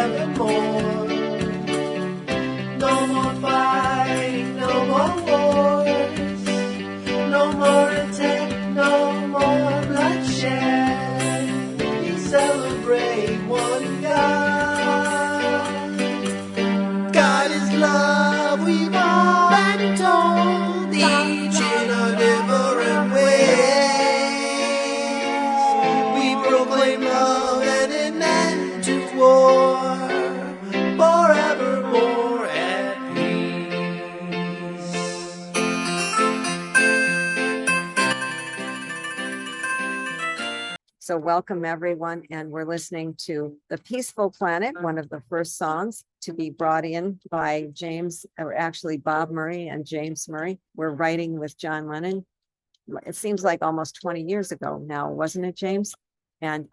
forevermore. No more fighting, no more wars, no more attack, no more bloodshed. We celebrate one God. God is love, we've all been told, each in our different ways. We proclaim love and an end to war, forevermore at peace. So welcome everyone, and we're listening to The Peaceful Planet, one of the first songs to be brought in by James, or actually Bob Murray and James Murray. We're writing with John Lennon. It seems like almost 20 years ago now, wasn't it, James? And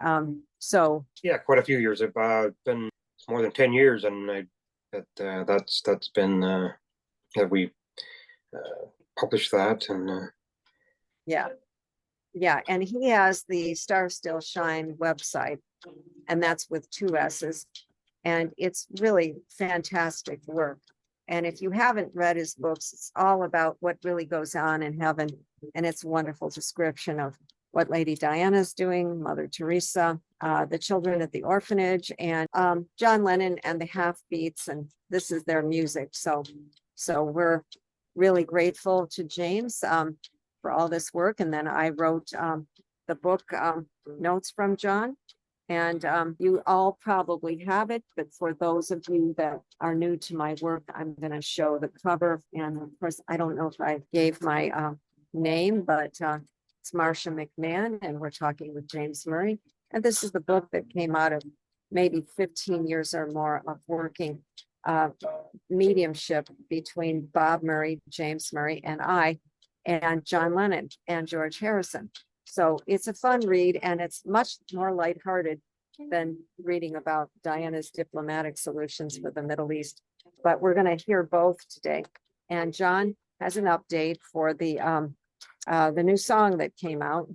so yeah, quite a few years. It's been more than 10 years, and that's been that we published that, and yeah, and he has the Star Still Shine website, and that's with 2 S's, and it's really fantastic work. And if you haven't read his books, it's all about what really goes on in heaven, and it's a wonderful description of what Lady Diana's doing, Mother Teresa, the children at the orphanage, and John Lennon and the Half Beats, and this is their music. So we're really grateful to James for all this work. And then I wrote the book, Notes from John, and you all probably have it, but for those of you that are new to my work, I'm going to show the cover. And of course, I don't know if I gave my name, but it's Marcia McMahon, and we're talking with James Murray. And this is the book that came out of maybe 15 years or more of working mediumship between Bob Murray, James Murray, and I, and John Lennon and George Harrison. So it's a fun read, and it's much more lighthearted than reading about Diana's diplomatic solutions for the Middle East. But we're going to hear both today. And John has an update for the new song that came out,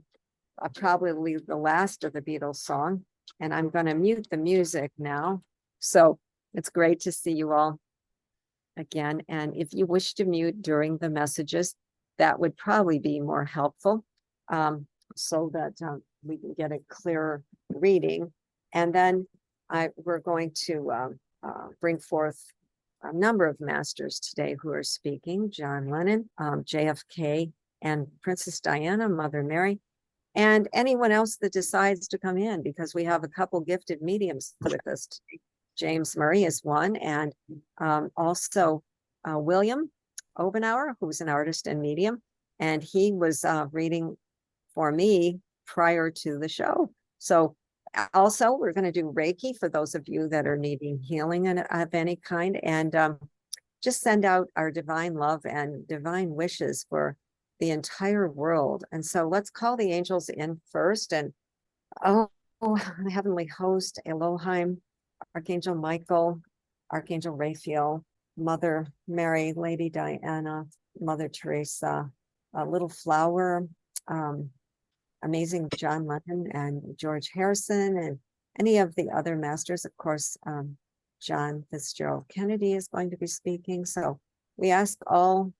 probably the last of the Beatles song. And I'm going to mute the music now. So it's great to see you all again. And if you wish to mute during the messages, that would probably be more helpful, so that we can get a clearer reading. And then we're going to bring forth a number of masters today who are speaking: John Lennon, JFK, and Princess Diana, Mother Mary, and anyone else that decides to come in, because we have a couple gifted mediums with us today. James Murray is one, and also William Obenauer, who's an artist and medium, and he was reading for me prior to the show. So also we're going to do Reiki for those of you that are needing healing of any kind, and just send out our divine love and divine wishes for the entire world. And so let's call the angels in first. And the heavenly host, Elohim, Archangel Michael, Archangel Raphael, Mother Mary, Lady Diana, Mother Teresa, Little Flower, amazing John Lennon and George Harrison, and any of the other masters. Of course, John Fitzgerald Kennedy is going to be speaking. So we ask all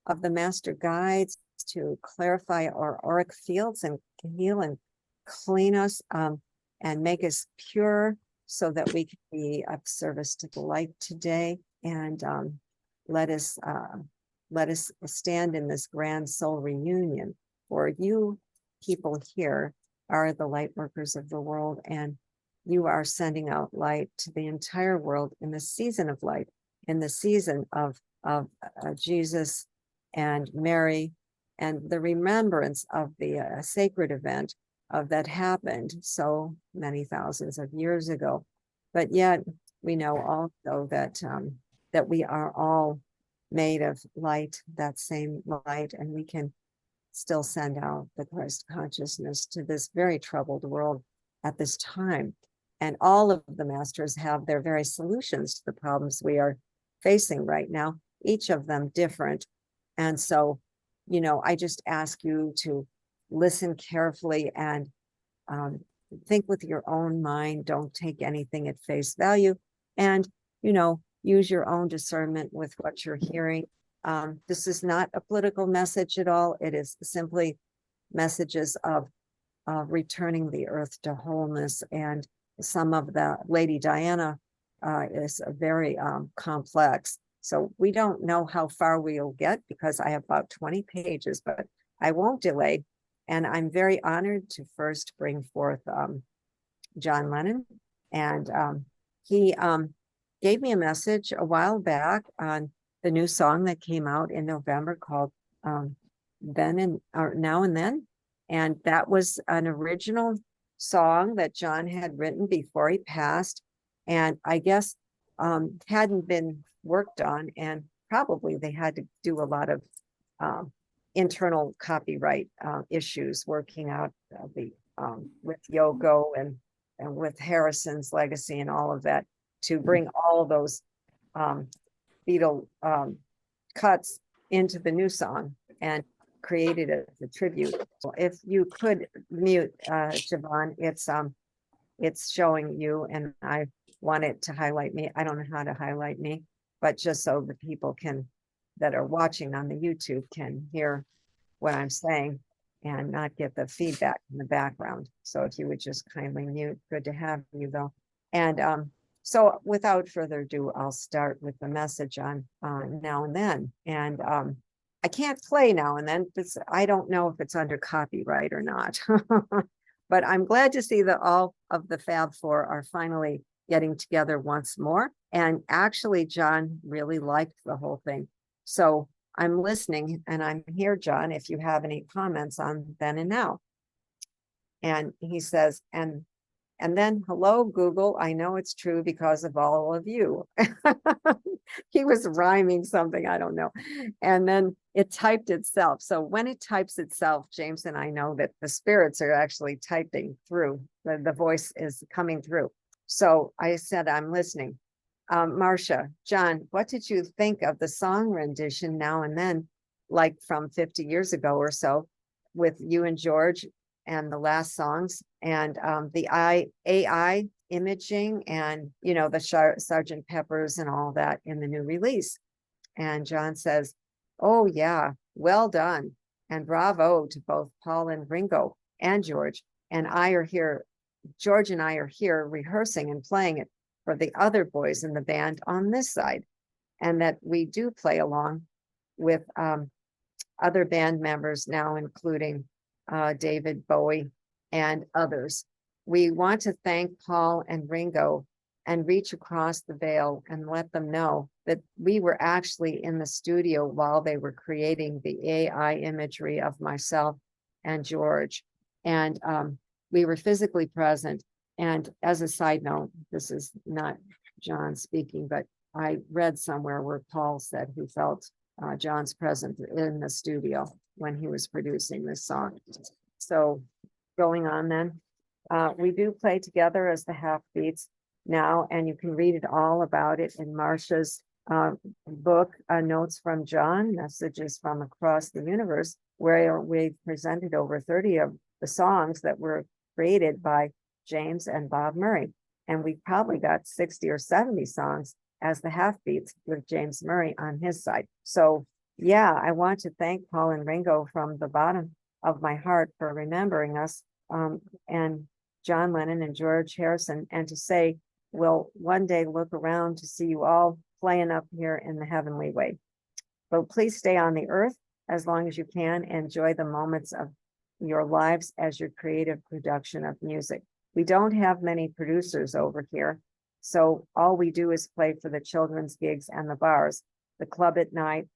of the master guides to clarify our auric fields and heal and clean us, and make us pure, so that we can be of service to the light today. And let us stand in this grand soul reunion. For you people here are the light workers of the world, and you are sending out light to the entire world in the season of light, in the season of Jesus and Mary, and the remembrance of the sacred event that happened so many thousands of years ago. But yet we know also that that we are all made of light, that same light, and we can still send out the Christ consciousness to this very troubled world at this time. And all of the masters have their very solutions to the problems we are facing right now, each of them different. And so, I just ask you to listen carefully and think with your own mind. Don't take anything at face value, And, use your own discernment with what you're hearing. This is not a political message at all. It is simply messages of returning the earth to wholeness. And some of the Lady Diana is very complex. So we don't know how far we'll get because I have about 20 pages, but I won't delay. And I'm very honored to first bring forth John Lennon. And he gave me a message a while back on the new song that came out in November called Now and Then. And that was an original song that John had written before he passed. And I guess hadn't been worked on, and probably they had to do a lot of internal copyright issues working out the with Yoko and with Harrison's legacy and all of that to bring all of those Beatle cuts into the new song and created it as a tribute. If you could mute Siobhan, it's showing you, and I want it to highlight me. I don't know how to highlight me, but just so the people that are watching on the YouTube can hear what I'm saying and not get the feedback in the background. So if you would just kindly mute, good to have you though. And so without further ado, I'll start with the message on Now and Then. And I can't play Now and Then because I don't know if it's under copyright or not. But I'm glad to see that all of the Fab Four are finally getting together once more. And actually, John really liked the whole thing. So I'm listening and I'm here, John, if you have any comments on Then and Now. And he says, and then, hello, Google. I know it's true because of all of you. He was rhyming something, I don't know. And then it typed itself. So when it types itself, James and I know that the spirits are actually typing through. The voice is coming through. So I said, I'm listening. Marcia, John, what did you think of the song rendition Now and Then, like from 50 years ago or so, with you and George and the last songs and the AI imaging and, the Sergeant Peppers and all that in the new release? And John says, oh yeah, well done. And bravo to both Paul and Ringo and George. And George and I are here rehearsing and playing it for the other boys in the band on this side. And that we do play along with other band members now, including David Bowie and others. We want to thank Paul and Ringo and reach across the veil and let them know that we were actually in the studio while they were creating the AI imagery of myself and George. And we were physically present. And as a side note, this is not John speaking, but I read somewhere where Paul said he felt John's presence in the studio when he was producing this song. So going on then, we do play together as the Half Beats now, and you can read it all about it in Marcia's book, Notes from John, Messages from Across the Universe, where we presented over 30 of the songs that were created by James and Bob Murray. And we probably got 60 or 70 songs as the Half Beats with James Murray on his side. So yeah, I want to thank Paul and Ringo from the bottom of my heart for remembering us, and John Lennon and George Harrison, and to say, we'll one day look around to see you all playing up here in the heavenly way. But please stay on the earth as long as you can. Enjoy the moments of your lives as your creative production of music. We don't have many producers over here, so all we do is play for the children's gigs and the bars, the club at night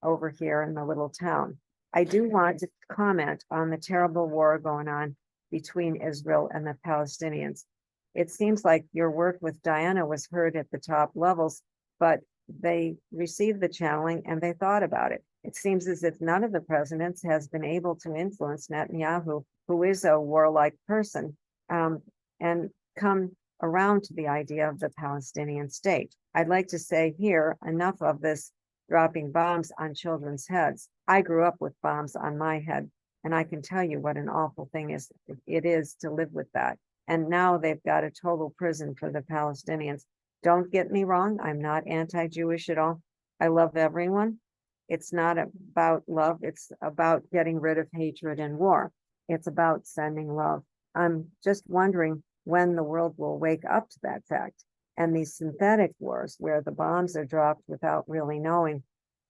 over here in the little town. I do want to comment on the terrible war going on between Israel and the Palestinians. It seems like your work with Diana was heard at the top levels, but they received the channeling and they thought about it. It seems as if none of the presidents has been able to influence Netanyahu, who is a warlike person, and come around to the idea of the Palestinian state. I'd like to say here, enough of this dropping bombs on children's heads. I grew up with bombs on my head, and I can tell you what an awful thing it is to live with that. And now they've got a total prison for the Palestinians. Don't get me wrong, I'm not anti-Jewish at all. I love everyone. It's not about love, it's about getting rid of hatred and war. It's about sending love. I'm just wondering when the world will wake up to that fact. And these synthetic wars, where the bombs are dropped without really knowing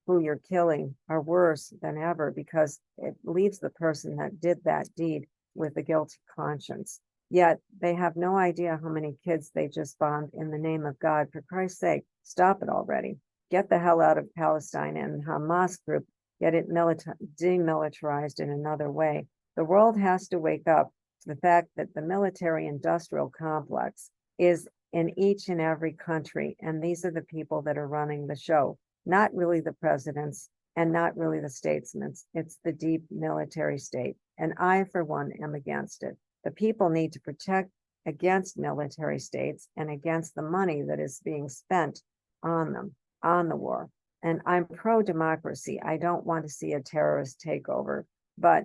who you're killing, are worse than ever, because it leaves the person that did that deed with a guilty conscience. Yet they have no idea how many kids they just bombed in the name of God. For Christ's sake, stop it already. Get the hell out of Palestine, and Hamas group, get it demilitarized in another way. The world has to wake up to the fact that the military industrial complex is in each and every country. And these are the people that are running the show, not really the presidents and not really the statesmen. It's the deep military state. And I, for one, am against it. The people need to protect against military states and against the money that is being spent on them, on the war. And I'm pro-democracy. I don't want to see a terrorist takeover, but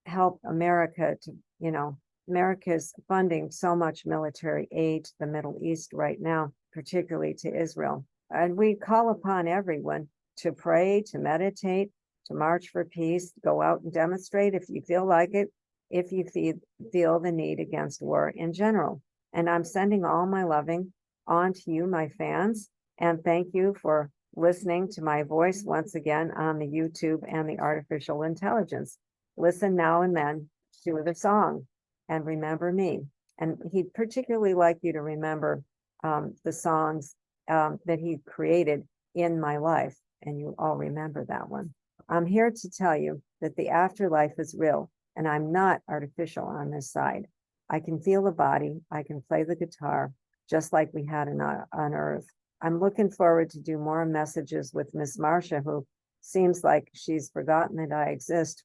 help America to, America's funding so much military aid to the Middle East right now, particularly to Israel. And we call upon everyone to pray, to meditate, to march for peace, go out and demonstrate if you feel like it, if you feel the need against war in general. And I'm sending all my loving on to you, my fans, and thank you for listening to my voice once again on the YouTube and the artificial intelligence. Listen now and then to the song and remember me. And he'd particularly like you to remember the songs that he created in my life, and you all remember that one. I'm here to tell you that the afterlife is real, and I'm not artificial on this side. I can feel the body, I can play the guitar, just like we had on Earth. I'm looking forward to do more messages with Miss Marcia, who seems like she's forgotten that I exist.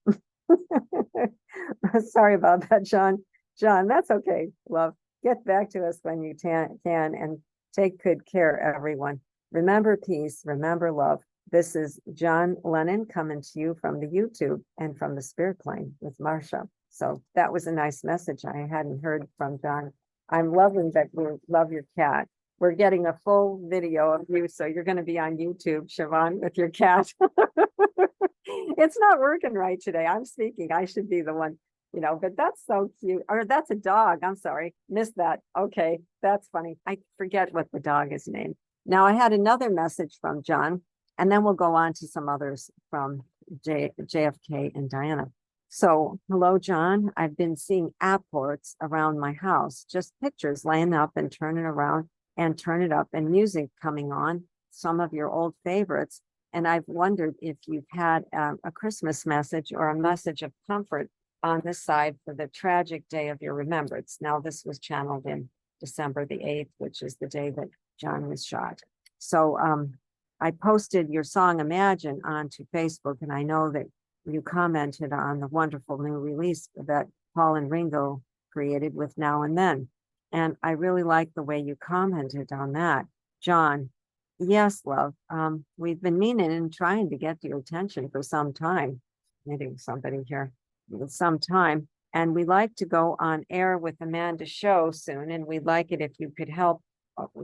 Sorry about that, John. John, that's okay, love. Get back to us when you can, and take good care, everyone. Remember peace, remember love. This is John Lennon coming to you from the YouTube and from the Spirit Plane with Marcia. So that was a nice message I hadn't heard from John. I'm loving that you love your cat. We're getting a full video of you, so you're going to be on YouTube, Siobhan, with your cat. It's not working right today. I'm speaking. I should be the one, but that's so cute. Or that's a dog. I'm sorry. Missed that. Okay. That's funny. I forget what the dog is named. Now I had another message from John, and then we'll go on to some others from JFK and Diana. So, hello, John. I've been seeing apports around my house, just pictures laying up and turning around and turn it up, and music coming on, some of your old favorites. And I've wondered if you've had a Christmas message or a message of comfort on this side for the tragic day of your remembrance. Now, this was channeled in December the 8th, which is the day that John was shot. So I posted your song Imagine onto Facebook, and I know that you commented on the wonderful new release that Paul and Ringo created with Now and Then. And I really like the way you commented on that. John, yes, love. We've been meaning and trying to get your attention for some time. Meeting somebody here with some time. And we like to go on air with Amanda's show soon. And we'd like it if you could help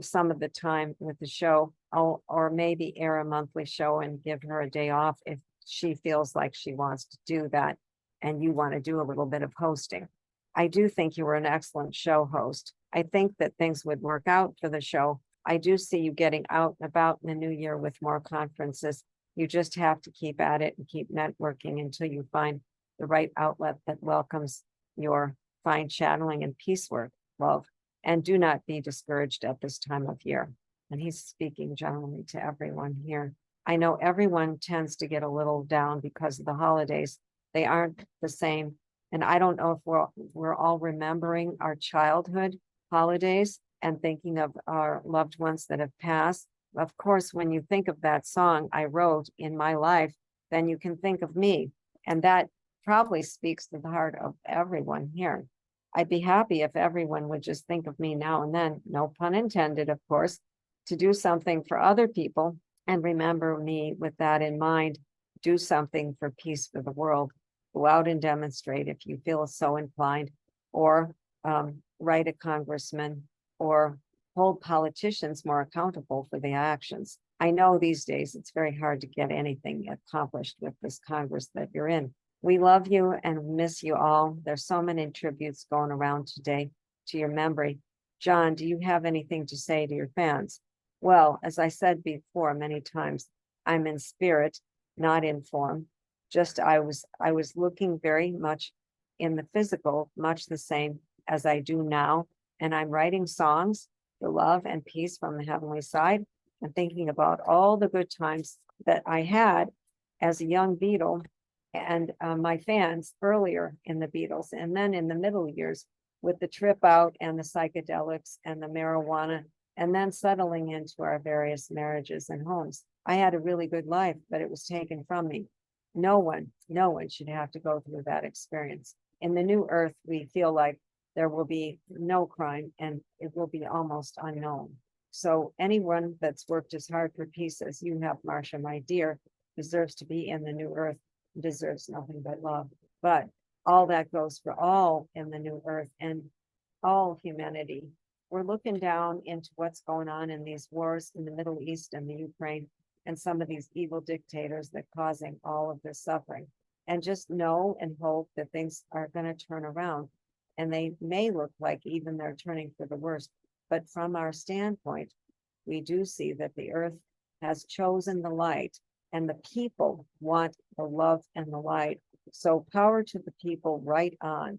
some of the time with the show, or maybe air a monthly show and give her a day off if she feels like she wants to do that and you want to do a little bit of hosting. I do think you were an excellent show host. I think that things would work out for the show. I do see you getting out and about in the new year with more conferences. You just have to keep at it and keep networking until you find the right outlet that welcomes your fine channeling and peace work, love. And do not be discouraged at this time of year. And he's speaking generally to everyone here. I know everyone tends to get a little down because of the holidays. They aren't the same. And I don't know if we're all remembering our childhood holidays and thinking of our loved ones that have passed. Of course, when you think of that song I wrote in my life, then you can think of me. And that probably speaks to the heart of everyone here. I'd be happy if everyone would just think of me now and then, no pun intended, of course, to do something for other people and remember me with that in mind. Do something for peace for the world. Go out and demonstrate if you feel so inclined, or write a congressman, or hold politicians more accountable for their actions. I know these days it's very hard to get anything accomplished with this Congress that you're in. We love you and miss you all. There's so many tributes going around today to your memory. John, do you have anything to say to your fans? Well, as I said before many times, I'm in spirit, not in form. Just I was looking very much in the physical, much the same as I do now. And I'm writing songs for love and peace from the heavenly side and thinking about all the good times that I had as a young Beatle and my fans earlier in the Beatles. And then in the middle years with the trip out and the psychedelics and the marijuana, and then settling into our various marriages and homes. I had a really good life, but it was taken from me. No one should have to go through that experience. In the new earth, we feel like there will be no crime and it will be almost unknown. So anyone that's worked as hard for peace as you have, Marcia, my dear, deserves to be in the new earth, deserves nothing but love. But all that goes for all in the new earth and all humanity. We're looking down into what's going on in these wars in the Middle East and the Ukraine and some of these evil dictators that are causing all of this suffering. And just know and hope that things are going to turn around. And they may look like even they're turning for the worst. But from our standpoint, we do see that the earth has chosen the light and the people want the love and the light. So power to the people right on.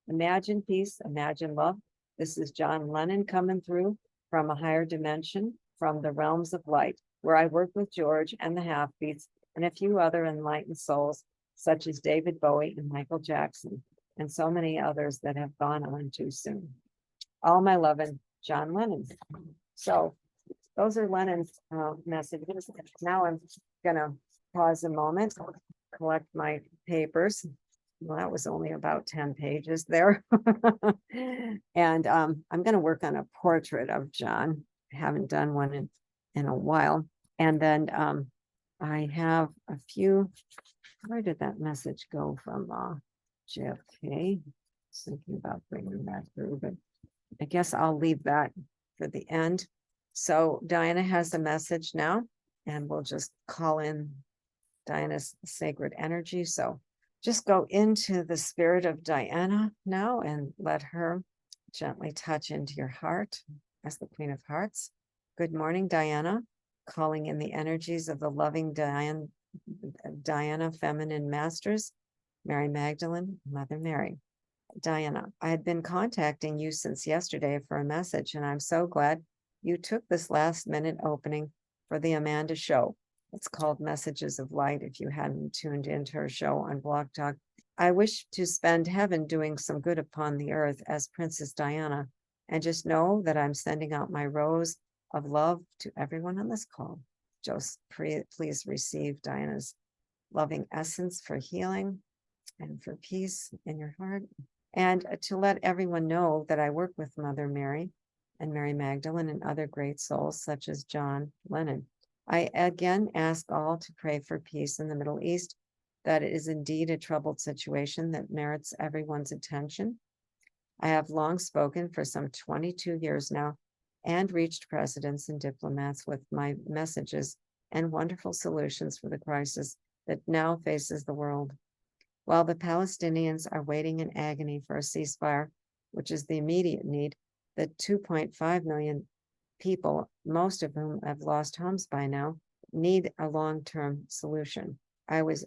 Imagine peace, imagine love. This is John Lennon coming through from a higher dimension, from the realms of light, where I work with George and the Halfbeats and a few other enlightened souls, such as David Bowie and Michael Jackson, and so many others that have gone on too soon. All my loving, John Lennon. So those are Lennon's messages. Now I'm gonna pause a moment, collect my papers. Well, that was only about 10 pages there. And I'm going to work on a portrait of John. I haven't done one in a while. And then I have a few, where did that message go from JFK? Thinking about bringing that through, but I guess I'll leave that for the end. So Diana has a message now, and we'll just call in Diana's sacred energy. So just go into the spirit of Diana now and let her gently touch into your heart as the Queen of Hearts. Good morning, Diana. Calling in the energies of the loving Diana feminine masters, Mary Magdalene, Mother Mary. Diana, I had been contacting you since yesterday for a message, and I'm so glad you took this last minute opening for the Amanda Show. It's called Messages of Light if you hadn't tuned into her show on Blog Talk. I wish to spend heaven doing some good upon the earth as Princess Diana, and just know that I'm sending out my rose of love to everyone on this call. Just please receive Diana's loving essence for healing and for peace in your heart. And to let everyone know that I work with Mother Mary and Mary Magdalene and other great souls such as John Lennon. I again ask all to pray for peace in the Middle East, that it is indeed a troubled situation that merits everyone's attention. I have long spoken for some 22 years now and reached presidents and diplomats with my messages and wonderful solutions for the crisis that now faces the world. While the Palestinians are waiting in agony for a ceasefire, which is the immediate need, the 2.5 million people, most of whom have lost homes by now, need a long-term solution. I was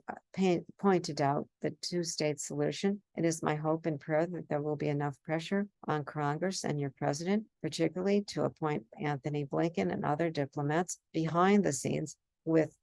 pointed out the two-state solution. It is my hope and prayer that there will be enough pressure on Congress and your president, particularly to appoint Anthony Blinken and other diplomats behind the scenes with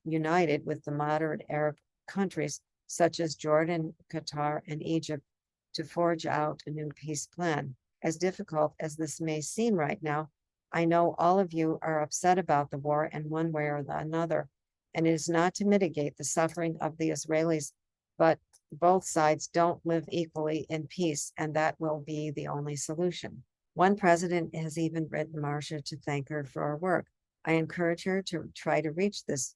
united with the moderate Arab countries such as Jordan, Qatar, and Egypt to forge out a new peace plan. As difficult as this may seem right now, I know all of you are upset about the war in one way or another, and it is not to mitigate the suffering of the Israelis, but both sides don't live equally in peace, and that will be the only solution. One president has even written Marcia to thank her for her work. I encourage her to try to reach this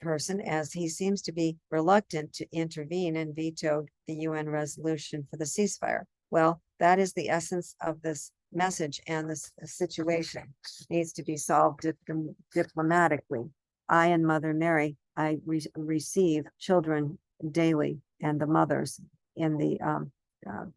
person, as he seems to be reluctant to intervene and vetoed the UN resolution for the ceasefire. Well, that is the essence of this message, and this situation needs to be solved diplomatically. I and Mother Mary, I receive children daily and the mothers in the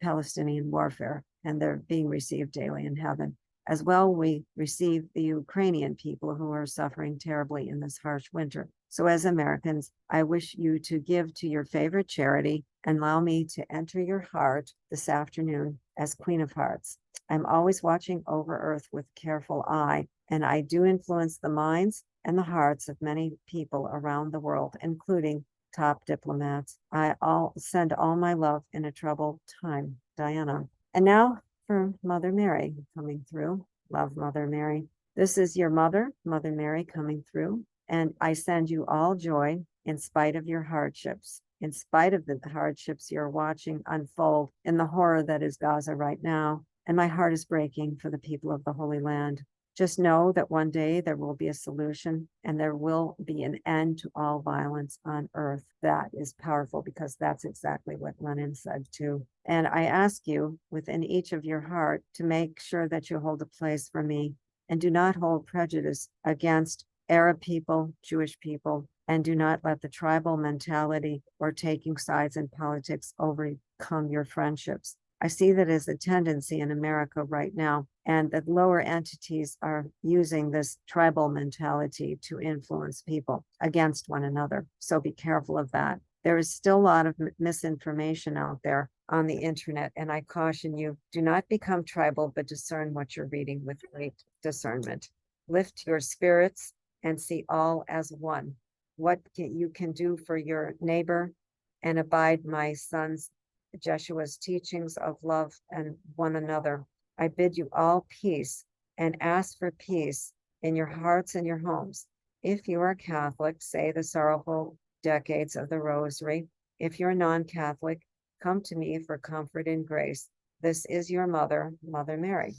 Palestinian warfare, and they're being received daily in heaven. As well, we receive the Ukrainian people who are suffering terribly in this harsh winter. So as Americans, I wish you to give to your favorite charity and allow me to enter your heart this afternoon as Queen of Hearts. I'm always watching over Earth with careful eye, and I do influence the minds and the hearts of many people around the world, including top diplomats. I'll send all my love in a troubled time, Diana. And now for Mother Mary coming through. Love, Mother Mary. This is your mother, Mother Mary, coming through. And I send you all joy in spite of your hardships, in spite of the hardships you're watching unfold in the horror that is Gaza right now. And my heart is breaking for the people of the Holy Land. Just know that one day there will be a solution and there will be an end to all violence on earth. That is powerful because that's exactly what Lenin said too. And I ask you within each of your heart to make sure that you hold a place for me and do not hold prejudice against Arab people, Jewish people, and do not let the tribal mentality or taking sides in politics overcome your friendships. I see that as a tendency in America right now, and that lower entities are using this tribal mentality to influence people against one another. So be careful of that. There is still a lot of misinformation out there on the internet, and I caution you, do not become tribal, but discern what you're reading with great discernment. Lift your spirits and see all as one. What you can do for your neighbor, and abide my son's Jeshua's teachings of love and one another. I bid you all peace and ask for peace in your hearts and your homes. If you are Catholic, say the sorrowful decades of the Rosary. If you're non-Catholic, come to me for comfort and grace. This is your mother, Mother Mary.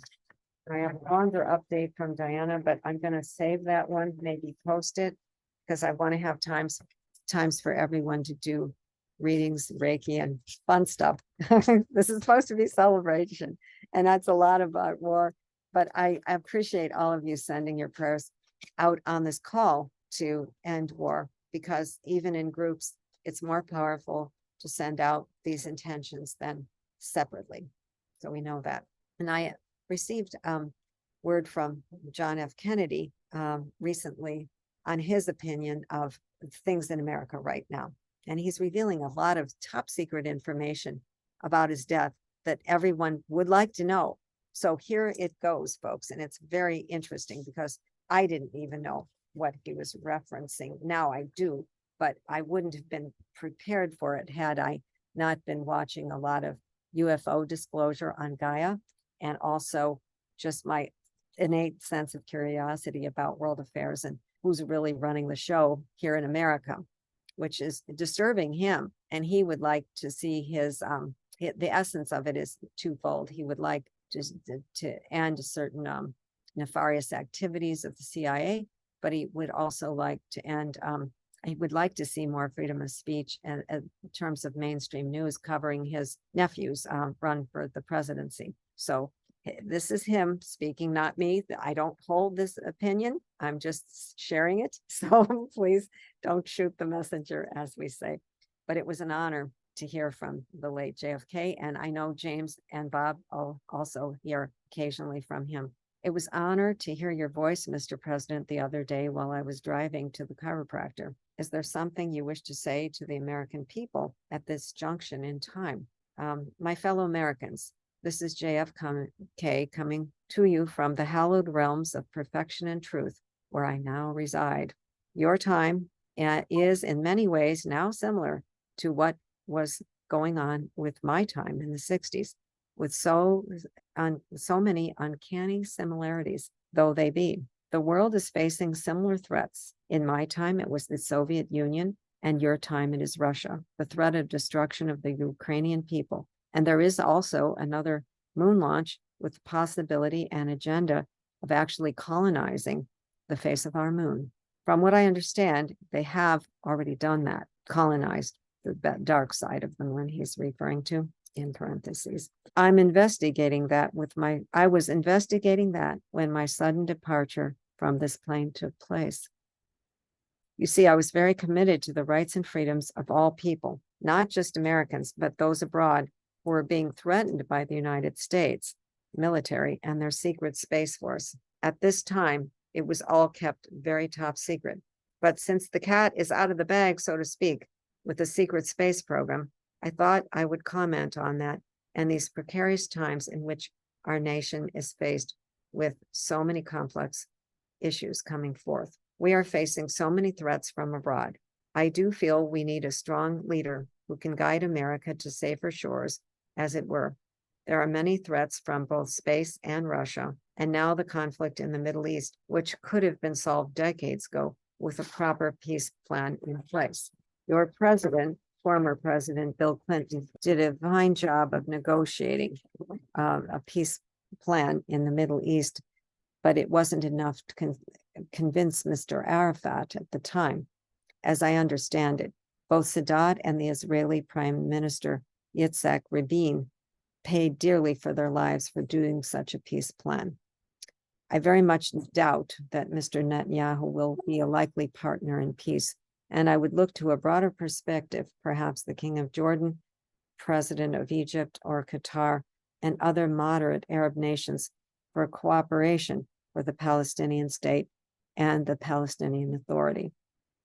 I have a longer update from Diana, but I'm going to save that one, maybe post it, because I want to have times for everyone to do readings, Reiki, and fun stuff. This is supposed to be celebration, and that's a lot about war. But I appreciate all of you sending your prayers out on this call to end war, because even in groups, it's more powerful to send out these intentions than separately. So we know that. And I received word from John F. Kennedy recently on his opinion of things in America right now. And he's revealing a lot of top secret information about his death that everyone would like to know. So here it goes, folks. And it's very interesting because I didn't even know what he was referencing. Now I do, but I wouldn't have been prepared for it had I not been watching a lot of UFO disclosure on Gaia, and also just my innate sense of curiosity about world affairs and who's really running the show here in America, which is disturbing him. And he would like to see his, the essence of it is twofold. He would like to end certain nefarious activities of the CIA, but he would also like to end, he would like to see more freedom of speech and in terms of mainstream news covering his nephew's run for the presidency. So this is him speaking, not me. I don't hold this opinion. I'm just sharing it. So please don't shoot the messenger, as we say. But it was an honor to hear from the late JFK. And I know James and Bob also hear occasionally from him. It was an honor to hear your voice, Mr. President, the other day while I was driving to the chiropractor. Is there something you wish to say to the American people at this junction in time? My fellow Americans, this is JFK coming to you from the hallowed realms of perfection and truth, where I now reside. Your time is in many ways now similar to what was going on with my time in the 60s, with so many uncanny similarities, though they be. The world is facing similar threats. In my time, it was the Soviet Union, and your time it is Russia, the threat of destruction of the Ukrainian people. And there is also another moon launch with the possibility and agenda of actually colonizing the face of our moon. From what I understand, they have already done that, colonized the dark side of the moon he's referring to. in parentheses. I was investigating that when my sudden departure from this plane took place. You see, I was very committed to the rights and freedoms of all people, not just Americans, but those abroad who were being threatened by the United States military and their secret space force. At this time, it was all kept very top secret. But since the cat is out of the bag, so to speak, with the secret space program, I thought I would comment on that and these precarious times in which our nation is faced with so many complex issues coming forth. We are facing so many threats from abroad. I do feel we need a strong leader who can guide America to safer shores, as it were. There are many threats from both space and Russia, and now the conflict in the Middle East, which could have been solved decades ago with a proper peace plan in place. Your president, former President Bill Clinton, did a fine job of negotiating a peace plan in the Middle East, but it wasn't enough to convince Mr. Arafat at the time. As I understand it, both Sadat and the Israeli Prime Minister Yitzhak Rabin paid dearly for their lives for doing such a peace plan. I very much doubt that Mr. Netanyahu will be a likely partner in peace, and I would look to a broader perspective, perhaps the King of Jordan, President of Egypt or Qatar, and other moderate Arab nations for cooperation for the Palestinian state and the Palestinian Authority.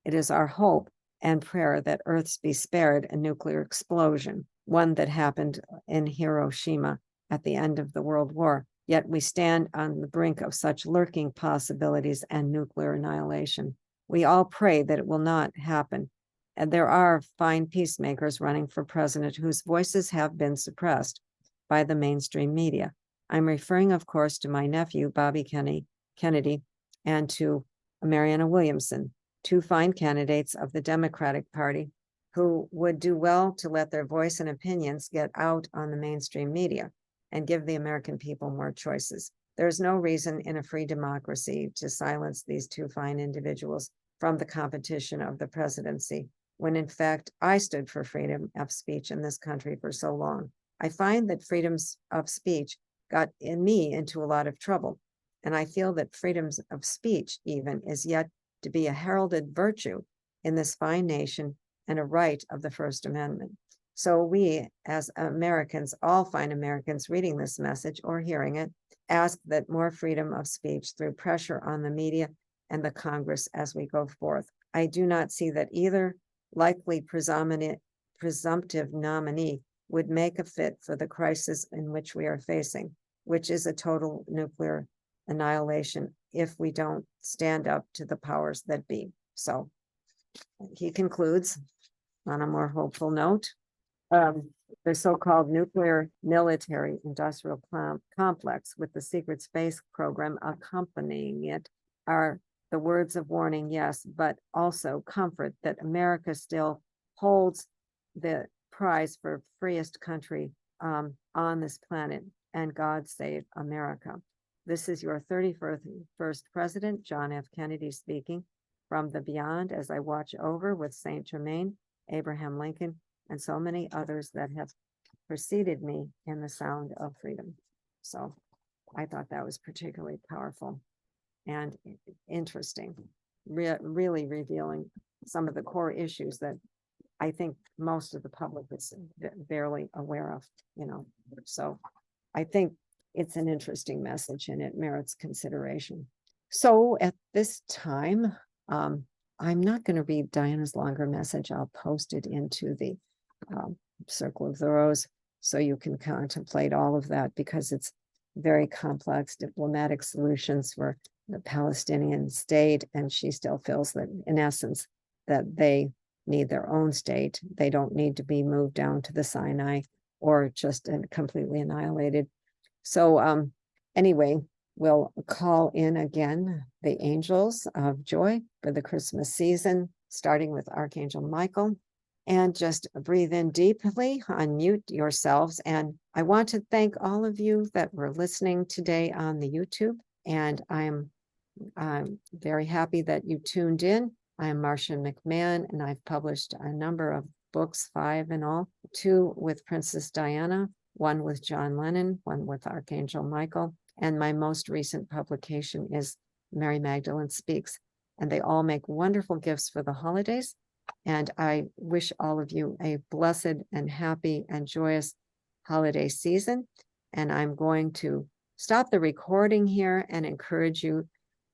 It is our hope and prayer that Earths be spared a nuclear explosion, one that happened in Hiroshima at the end of the World War. Yet we stand on the brink of such lurking possibilities and nuclear annihilation. We all pray that it will not happen. And there are fine peacemakers running for president whose voices have been suppressed by the mainstream media. I'm referring, of course, to my nephew, Bobby Kennedy, and to Marianne Williamson, two fine candidates of the Democratic Party who would do well to let their voice and opinions get out on the mainstream media and give the American people more choices. There's no reason in a free democracy to silence these two fine individuals from the competition of the presidency, when in fact I stood for freedom of speech in this country for so long. I find that freedoms of speech got me into a lot of trouble, and I feel that freedoms of speech even is yet to be a heralded virtue in this fine nation and a right of the First Amendment. So we, as Americans, all fine Americans reading this message or hearing it, ask that more freedom of speech through pressure on the media and the Congress as we go forth. I do not see that either likely presumptive nominee would make a fit for the crisis in which we are facing, which is a total nuclear annihilation if we don't stand up to the powers that be. So he concludes on a more hopeful note. The so-called nuclear military industrial complex with the secret space program accompanying it are the words of warning, yes, but also comfort that America still holds the prize for freest country on this planet, and God save America. This is your 31st President, John F. Kennedy speaking from the beyond as I watch over with Saint Germain, Abraham Lincoln, and so many others that have preceded me in the sound of freedom. So I thought that was particularly powerful and interesting, really revealing some of the core issues that I think most of the public is barely aware of, So I think it's an interesting message and it merits consideration. So at this time, I'm not going to read Diana's longer message. I'll post it into the Circle of the Rose so you can contemplate all of that, because it's very complex diplomatic solutions for the Palestinian state. And she still feels that in essence, that they need their own state. They don't need to be moved down to the Sinai or just completely annihilated. So anyway, we'll call in again the angels of joy for the Christmas season, starting with Archangel Michael. And just breathe in deeply, unmute yourselves. And I want to thank all of you that were listening today on the YouTube. And I'm very happy that you tuned in. I am Marcia McMahon, and I've published a number of books, 5 in all, 2 with Princess Diana, 1 with John Lennon, 1 with Archangel Michael. And my most recent publication is Mary Magdalene Speaks. And they all make wonderful gifts for the holidays. And I wish all of you a blessed and happy and joyous holiday season. And I'm going to stop the recording here and encourage you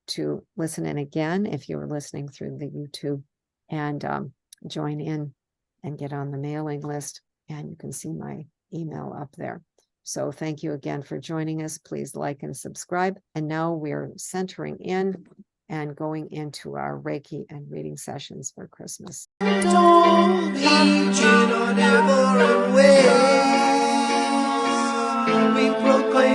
to listen in again if you were listening through the YouTube, and join in and get on the mailing list. And you can see my email up there. So thank you again for joining us. Please like and subscribe. And now we're centering in and going into our Reiki and reading sessions for Christmas. Legion on ever and ways, we proclaim